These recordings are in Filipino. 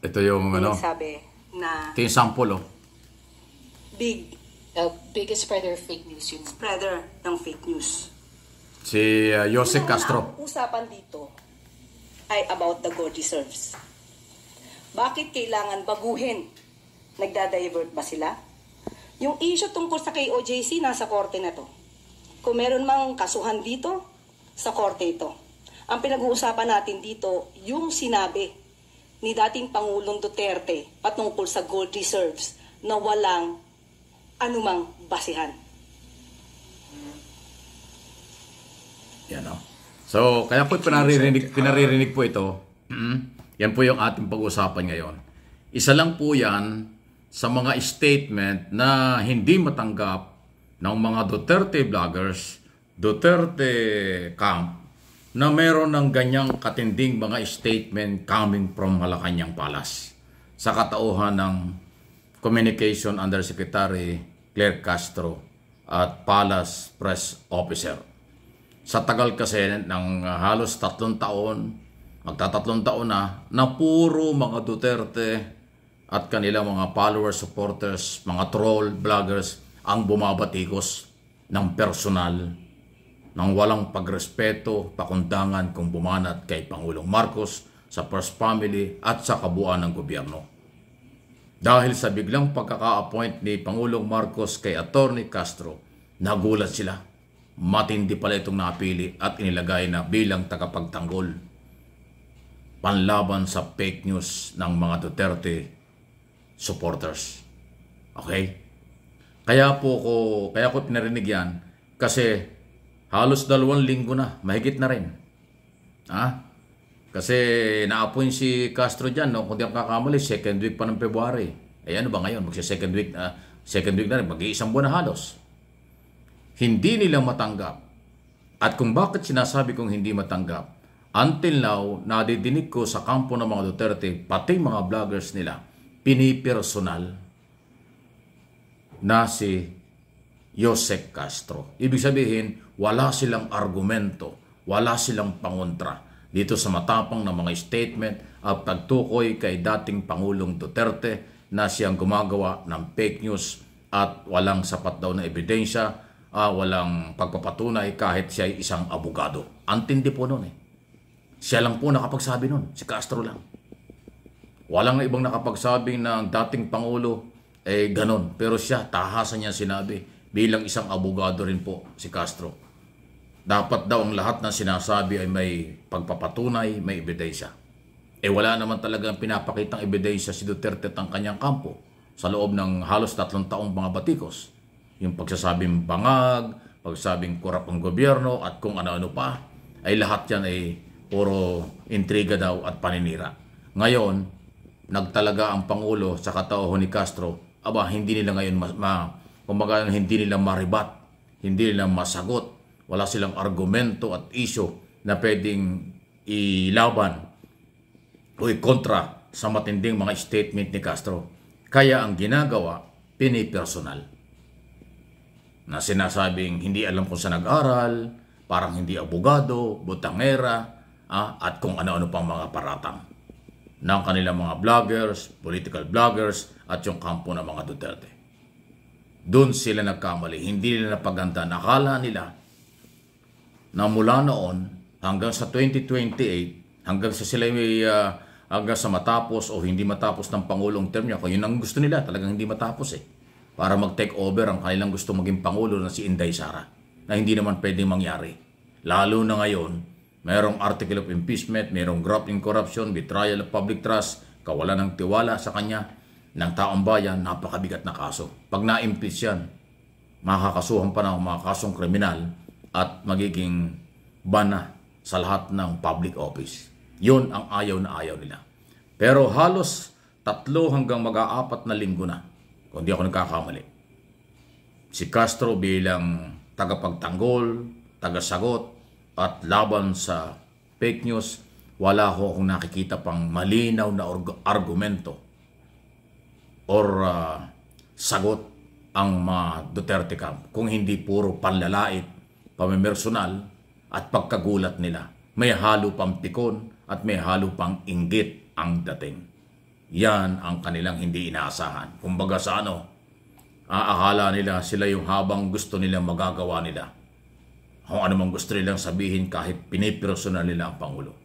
Ito yung ano, sabi na ito yung sample oh. Biggest spreader of fake news yun. Spreader ng fake news. Si Jose Castro. Ang usapan dito ay about the gold reserves. Bakit kailangan baguhin? Nagda-divert ba sila? Yung issue tungkol sa KOJC, nasa korte na to. Kung meron mang kasuhan dito, sa korte ito. Ang pinag-uusapan natin dito, yung sinabi ni dating Pangulong Duterte patungkol sa gold reserves na walang anumang basihan. Yan o. So, kaya po pinaririnig po ito. Yan po yung ating pag-usapan ngayon. Isa lang po yan sa mga statement na hindi matanggap ng mga Duterte vloggers, Duterte camp, na meron ng ganyang katinding mga statement coming from Malacanang Palace sa katauhan ng Communication Undersecretary Claire Castro at Palace Press Officer. Sa tagal kasi ng halos 3 taon, magta-3 taon na puro mga Duterte at kanilang mga followers, supporters, mga troll, vloggers ang bumabatikos ng personal, ng walang pagrespeto, pakundangan kung bumanat kay Pangulong Marcos, sa First Family at sa kabuuan ng gobyerno. Dahil sa biglang pagkaka-appoint ni Pangulong Marcos kay Atty. Castro, nagulat sila. Matindi pala itong napili at inilagay na bilang tagapagtanggol panlaban sa fake news ng mga Duterte supporters. Okay? Kaya ko pinarinig yan kasi halos 2 linggo na, mahigit na rin. Kasi na-appoint si Castro dyan, no? Kung di ako kakamali, 2nd week pa ng February. Ano ba ngayon? Second week na rin, mag-iisang buwan na halos. Hindi nila matanggap. At kung bakit sinasabi kong hindi matanggap, until now, nadidinig ko sa kampo ng mga Duterte, pati mga vloggers nila, pinipersonal na si Jose Castro. Ibig sabihin, wala silang argumento, wala silang pangontra dito sa matapang na mga statement at pagtukoy kay dating Pangulong Duterte na siyang gumagawa ng fake news at walang sapat daw na ebidensya, walang pagpapatunay kahit siya ay isang abogado. Antindi po nun eh. Siya lang po nakapagsabi nun, si Castro lang. Walang ibang nakapagsabi ng dating Pangulo ganon. Pero siya, tahasan niya sinabi bilang isang abogado rin po si Castro. Dapat daw ang lahat na sinasabi ay may pagpapatunay, may ebidensya. Wala naman talagang pinapakitang ebidensya si Duterte at ang kanyang kampo sa loob ng halos 3 taong mga batikos. Yung pagsasabing bangag, pagsasabing korap ang gobyerno at kung ano-ano pa, ay lahat yan ay puro intriga daw at paninira. Ngayon, nagtalaga ang Pangulo sa katauhan ni Castro, hindi nila ngayon hindi nila maribat, hindi nila masagot, wala silang argumento at issue na pwedeng ilaban o ikontra sa matinding mga statement ni Castro. Kaya ang ginagawa, pinipersonal. Na sinasabing hindi alam kung saan nag-aral, parang hindi abogado, butangera, at kung ano-ano pang mga paratang ng kanilang mga vloggers, political vloggers, at yung kampo ng mga Duterte. Doon sila nagkamali, hindi nila napaganda. Nakala nila na mula noon hanggang sa 2028, hanggang sa matapos o hindi matapos ng Pangulong term niya, kung yun ang gusto nila, talagang hindi matapos para mag-take over ang kanilang gusto maging Pangulo na si Inday Sara, na hindi naman pwedeng mangyari. Lalo na ngayon, mayroong article of impeachment, mayroong graft in corruption, betrayal of public trust, kawalan ng tiwala sa kanya ng taong bayan, napakabigat na kaso. Pag na-impeach yan, makakasuhan pa ng mga kasong kriminal at magiging ban sa lahat ng public office. Yun ang ayaw na ayaw nila. Pero halos 3 hanggang mag-4 na linggo na, kung di ako nagkakamali, si Castro bilang tagapagtanggol, tagasagot at laban sa fake news, wala ko akong nakikita pang malinaw na argumento or sagot ang mga Duterte camp kung hindi puro panlalait, pamimersonal at pagkagulat nila. May halo pang pikon at may halo pang inggit ang dating. Yan ang kanilang hindi inaasahan. Kumbaga sa aakala nila sila yung habang gusto nilang magagawa nila. Kung ano mang gusto nilang sabihin kahit pinipersonal nila ang Pangulo.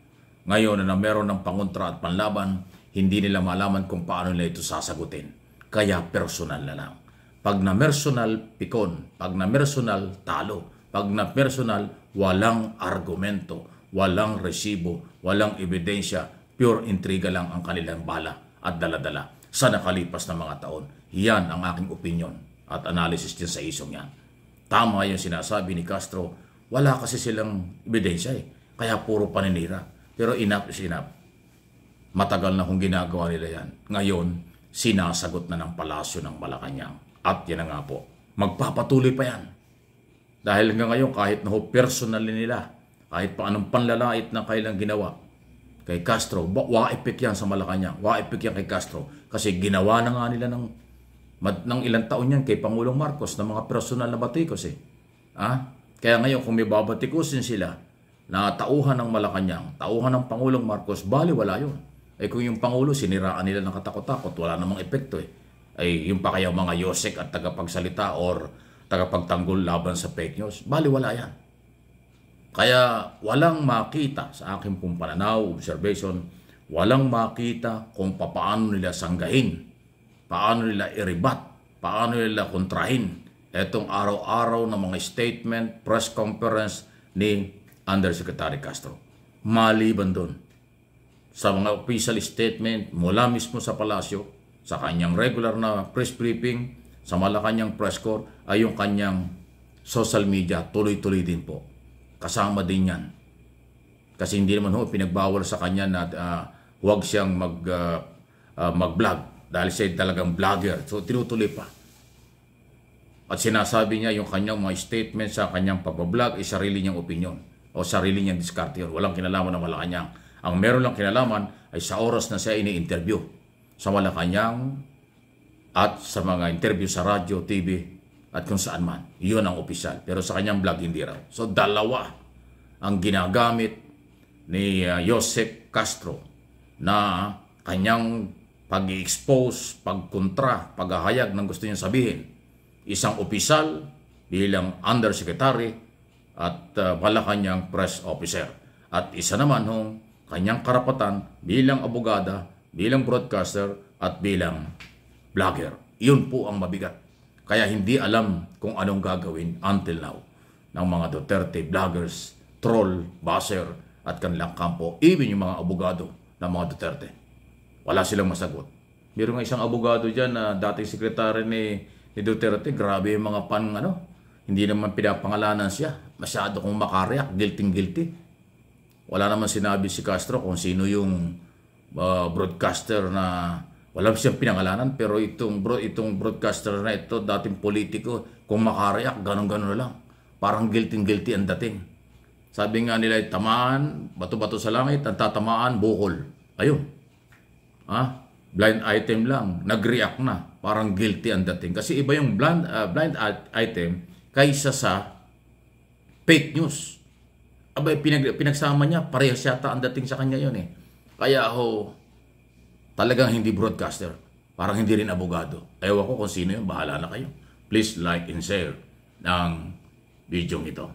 Ngayon na meron ng pangontra at panlaban, hindi nila malaman kung paano nila ito sasagutin. Kaya personal na lang. Pag na personal, pikon. Pag na personal, talo. Pag na personal, walang argumento, walang resibo, walang ebidensya, pure intriga lang ang kanilang bala at daladala sa nakalipas na mga taon. Yan ang aking opinion at analysis din sa isong yan. Tama yung sinasabi ni Castro, wala kasi silang ebidensya kaya puro paninira. Pero enough is enough. Matagal na kung ginagawa nila yan. Ngayon, sinasagot na ng palasyo ng Malacanang. At yan na nga po, magpapatuloy pa yan. Dahil hanggang ngayon, kahit na personal nila, kahit pa anong panlalait na kailang ginawa kay Castro, waipik yan sa Malacanang, waipik yan kay Castro. Kasi ginawa na nga nila ng ilang taon yan kay Pangulong Marcos ng mga personal na batikos Kaya ngayon, kung may babatikusin sila na tauhan ng Malacanang, tauhan ng Pangulong Marcos, bali wala yun. Kung yung Pangulo, siniraan nila ng katakot-takot, wala namang epekto yung pa kaya mga yosek at tagapagsalita or tagapagtanggol laban sa fake news, bali wala yan. Kaya walang makita sa aking pong pananaw, observation, walang makita kung paano nila sanggahin, paano nila iribat, paano nila kontrahin etong araw-araw na mga statement, press conference ni Undersecretary Castro. Maliban doon sa mga official statement mula mismo sa palasyo, sa kanyang regular na press briefing, sa Malacanang press corps, ay yung kanyang social media, tuloy-tuloy din po. Kasama din yan. Kasi hindi naman pinagbawal sa kanya na huwag siyang mag-vlog dahil siya talagang vlogger. So, tinutuloy pa. At sinasabi niya yung kanyang mga statement sa kanyang pag-vlog ay sarili niyang opinion o sarili niyang diskarte yun. Walang kinalaman ng Malacanang. Ang meron lang kinalaman ay sa oras na siya ini-interview sa Malacanang at sa mga interview sa radyo, TV, at kung saan man. Yun ang opisyal. Pero sa kanyang vlog, hindi raw. So, dalawa ang ginagamit ni Joseph Castro na kanyang pag-expose, pagkontra, paghahayag ng gusto niyang sabihin. Isang opisyal bilang undersecretary at Malacanang press officer. At isa naman kanyang karapatan bilang abogada, bilang broadcaster, at bilang vlogger. Yun po ang mabigat. Kaya hindi alam kung anong gagawin until now ng mga Duterte vloggers, troll, baser, at kanilang kampo, even yung mga abogado ng mga Duterte. Wala silang masagot. Meron nga isang abogado dyan na dating sekretary ni Duterte, grabe yung mga hindi naman pinapangalanan siya. Masyado kong makaryak, guilty. Wala naman sinabi si Castro kung sino yung broadcaster na wala siyang pinangalanan, pero itong broadcaster na ito, dating politiko, kung makarayak, ganun-ganun na lang. Parang guilty ang dating. Sabi nga nila, tamaan, bato-bato sa langit, ang tatamaan, bukol. Ayun. Blind item lang, nag-react na. Parang guilty ang dating. Kasi iba yung blind item kaysa sa fake news. Abay, pinagsama niya, parehas yata ang dating sa kanya yun Kaya talagang hindi broadcaster. Parang hindi rin abogado. Ewan ko kung sino yun. Bahala na kayo. Please like and share ng video ito.